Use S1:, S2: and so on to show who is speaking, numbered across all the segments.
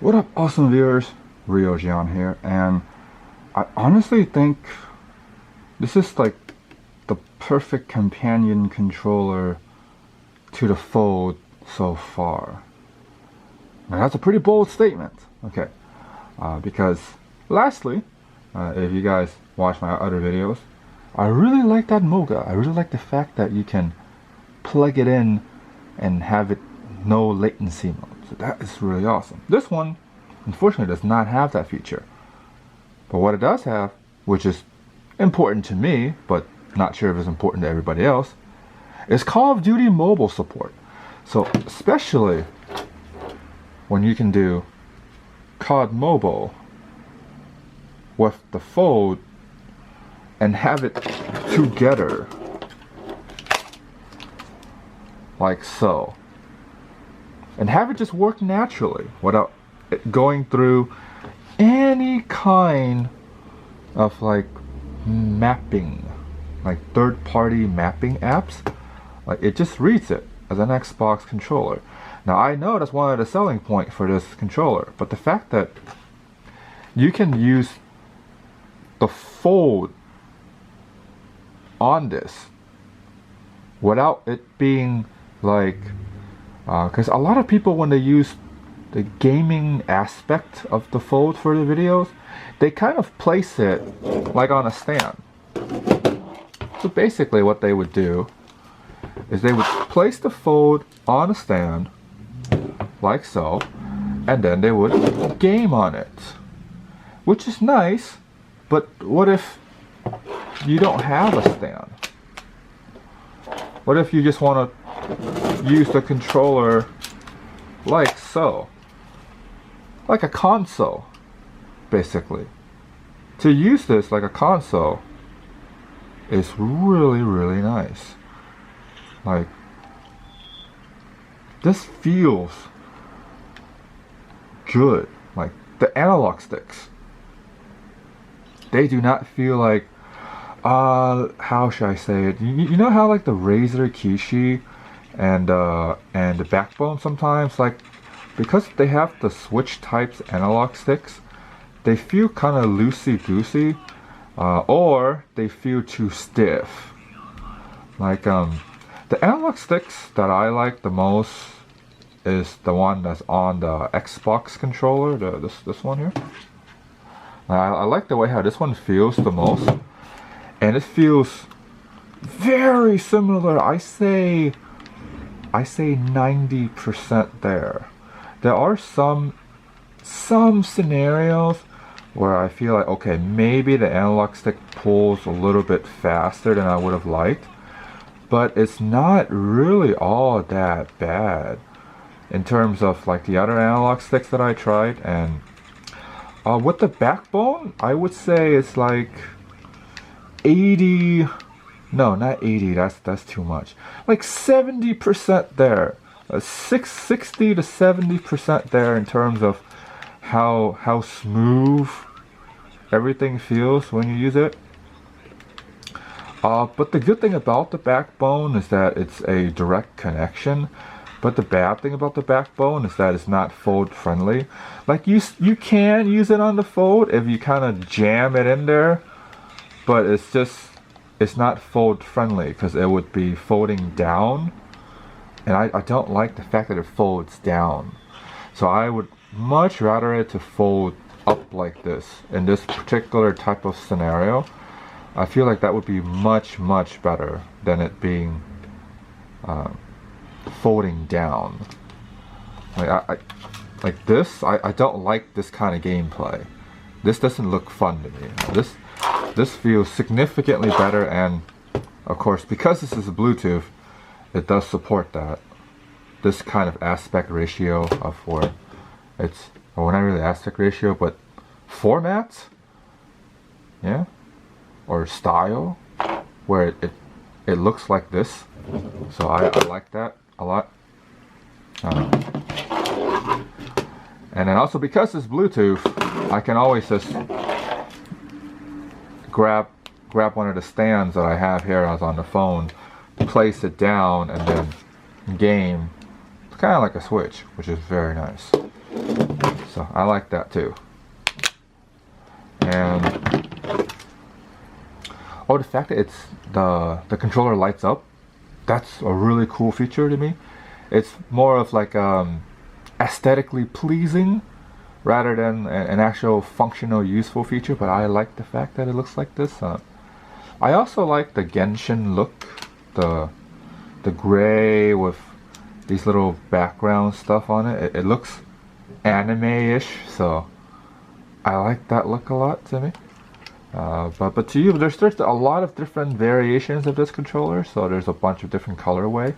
S1: What up, awesome viewers? Rio Gian here, and I honestly think this is like the perfect companion controller to the Fold so far. Now that's a pretty bold statement, okay? Because lastly, if you guys watch my other videos, I really like that Moga. I really like the fact that you can plug it in and have it no latency mode. So that is really awesome. This one, unfortunately, does not have that feature. But what it does have, which is important to me, but not sure if it's important to everybody else, is Call of Duty mobile support. So especially when you can do COD Mobile with the Fold and have it together like so, and have it just work naturally without it going through any kind of like mapping, like third-party mapping apps. Like it just reads it as an Xbox controller. Now I know that's one of the selling points for this controller, but the fact that you can use the Fold on this without it being like, because a lot of people, when they use the gaming aspect of the Fold for the videos, they kind of place it like on a stand. So basically what they would do is they would place the Fold on a stand like so, and then they would game on it, which is nice. But what if you don't have a stand? What if you just want to use the controller like so, like a console, basically? To use this like a console is really nice. Like, this feels good. Like the analog sticks, they do not feel like, how should I say it? You know how like the Razer Kishi and the Backbone sometimes, like, because they have the Switch types analog sticks, they feel kind of loosey-goosey, or they feel too stiff. Like the analog sticks that I like the most is the one that's on the Xbox controller, this one here. I like the way how this one feels the most, and it feels very similar. I say 90% there. There are some scenarios where I feel like, okay, maybe the analog stick pulls a little bit faster than I would have liked, but it's not really all that bad in terms of like the other analog sticks that I tried. And with the Backbone, I would say it's like 80, no, not 80, that's too much. Like 70% there. 60 to 70% there in terms of how smooth everything feels when you use it. But the good thing about the Backbone is that it's a direct connection. But the bad thing about the Backbone is that it's not Fold friendly. Like you can use it on the Fold if you kind of jam it in there, but it's not Fold friendly because it would be folding down, and I don't like the fact that it folds down. So I would much rather it to fold up like this in this particular type of scenario. I feel like that would be much better than it being folding down. Like this, I don't like this kind of gameplay. This doesn't look fun to me. This feels significantly better, and of course, because this is a Bluetooth, it does support that. This kind of aspect ratio of where it's, well, not really aspect ratio, but formats, yeah, or style, where it looks like this. So I like that a lot. And then also, because it's Bluetooth, I can always just grab one of the stands that I have here as on the phone, place it down, and then game. It's kind of like a Switch, which is very nice. So I like that too. And oh, the fact that it's the controller lights up, that's a really cool feature to me. It's more of like aesthetically pleasing rather than an actual functional useful feature, but I like the fact that it looks like this. I also like the Genshin look, the gray with these little background stuff on it. It looks anime-ish, so I like that look a lot to me. But to you, there's a lot of different variations of this controller, so there's a bunch of different colorway.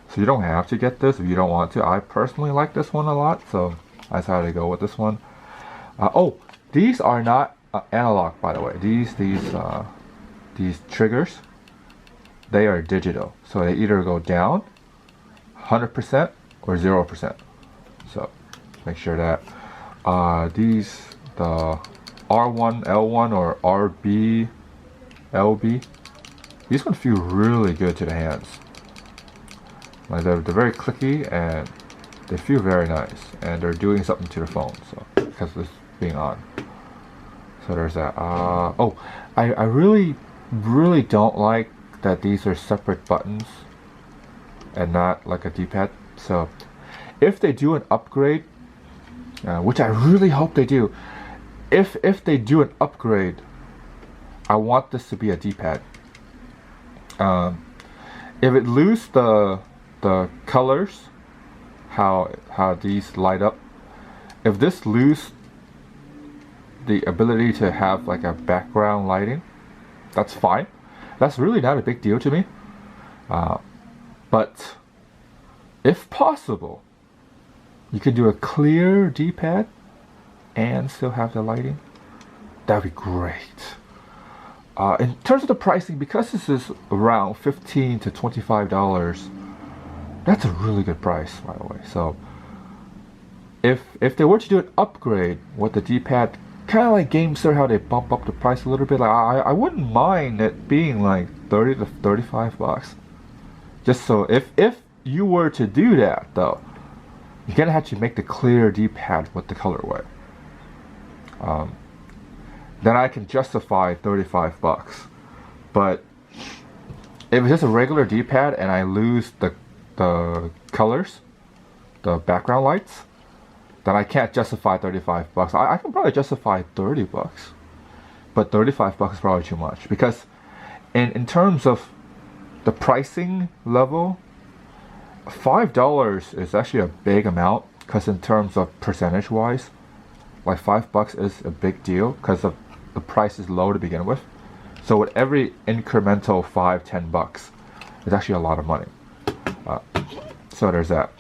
S1: So you don't have to get this if you don't want to. I personally like this one a lot, so I decided to go with this one. Oh, these are not analog, by the way. These triggers, they are digital. So they either go down 100% or 0%. So make sure that the R1, L1 or RB, LB, these ones feel really good to the hands. Like they're very clicky and they feel very nice, and they're doing something to the phone, so because it's being on. So there's that. Oh, I really don't like that these are separate buttons and not like a D-pad. So if they do an upgrade, which I really hope they do, if they do an upgrade, I want this to be a D-pad. If it loses the colors, how these light up, if this loses the ability to have like a background lighting, that's fine. That's really not a big deal to me. But if possible, you could do a clear D-pad and still have the lighting. That'd be great. In terms of the pricing, because this is around $15 to $25, that's a really good price, by the way. So if they were to do an upgrade with the D-pad, kind of like GameSir, how they bump up the price a little bit, like I wouldn't mind it being like 30 to 35 bucks. Just so if you were to do that, though, you're gonna have to make the clear D-pad with the colorway. Then I can justify 35 bucks. But if it's just a regular D-pad and I lose the colors, the background lights, then I can't justify 35 bucks. I can probably justify 30 bucks. But 35 bucks is probably too much. Because in terms of the pricing level, $5 is actually a big amount. Because in terms of percentage wise, like $5 is a big deal because the price is low to begin with. So with every incremental $5-10, it's actually a lot of money. So there's that.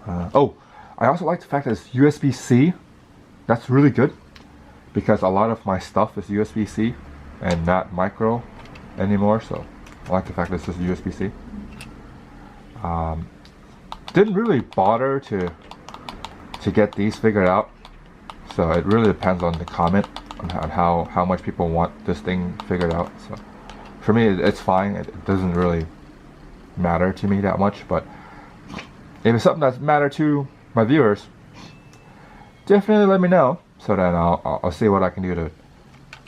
S1: Oh, I also like the fact that it's USB-C. That's really good because a lot of my stuff is USB-C and not micro anymore. So I like the fact that this is USB-C. Didn't really bother to get these figured out. So it really depends on the comment on how much people want this thing figured out. So for me, it's fine. It doesn't really matter to me that much. But if it's something that matters to my viewers, definitely let me know. So then I'll see what I can do to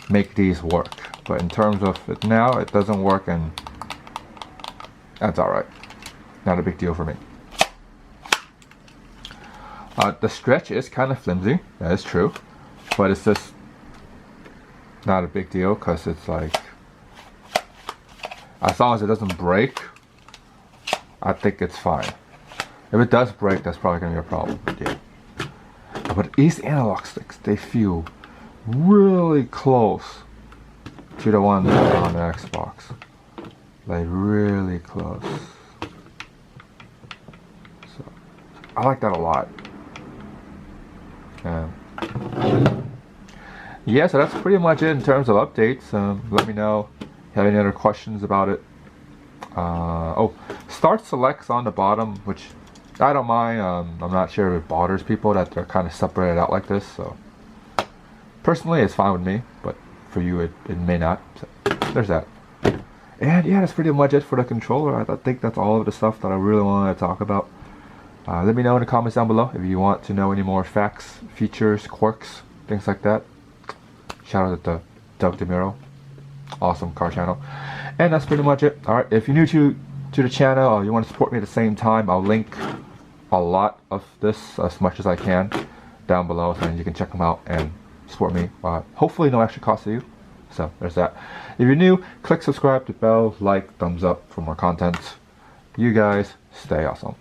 S1: make these work. But in terms of it now, it doesn't work, and that's alright. Not a big deal for me. The stretch is kind of flimsy, that is true, but it's just not a big deal because it's like, as long as it doesn't break, I think it's fine. If it does break, that's probably going to be a problem. Yeah. But these analog sticks, they feel really close to the ones on the Xbox. Like really close. So I like that a lot. Yeah, so that's pretty much it in terms of updates. Let me know if you have any other questions about it. Oh, start selects on the bottom, which I don't mind. I'm not sure if it bothers people that they're kind of separated out like this. So personally, it's fine with me, but for you, it may not. So there's that. And yeah, that's pretty much it for the controller. I think that's all of the stuff that I really wanted to talk about. Let me know in the comments down below if you want to know any more facts, features, quirks, things like that. Shout out to Doug DeMuro. Awesome car channel. And that's pretty much it. Alright, if you're new to the channel or you want to support me at the same time, I'll link a lot of this as much as I can down below, so you can check them out and support me. Hopefully no extra cost to you. So there's that. If you're new, click subscribe, the bell, like, thumbs up for more content. You guys stay awesome.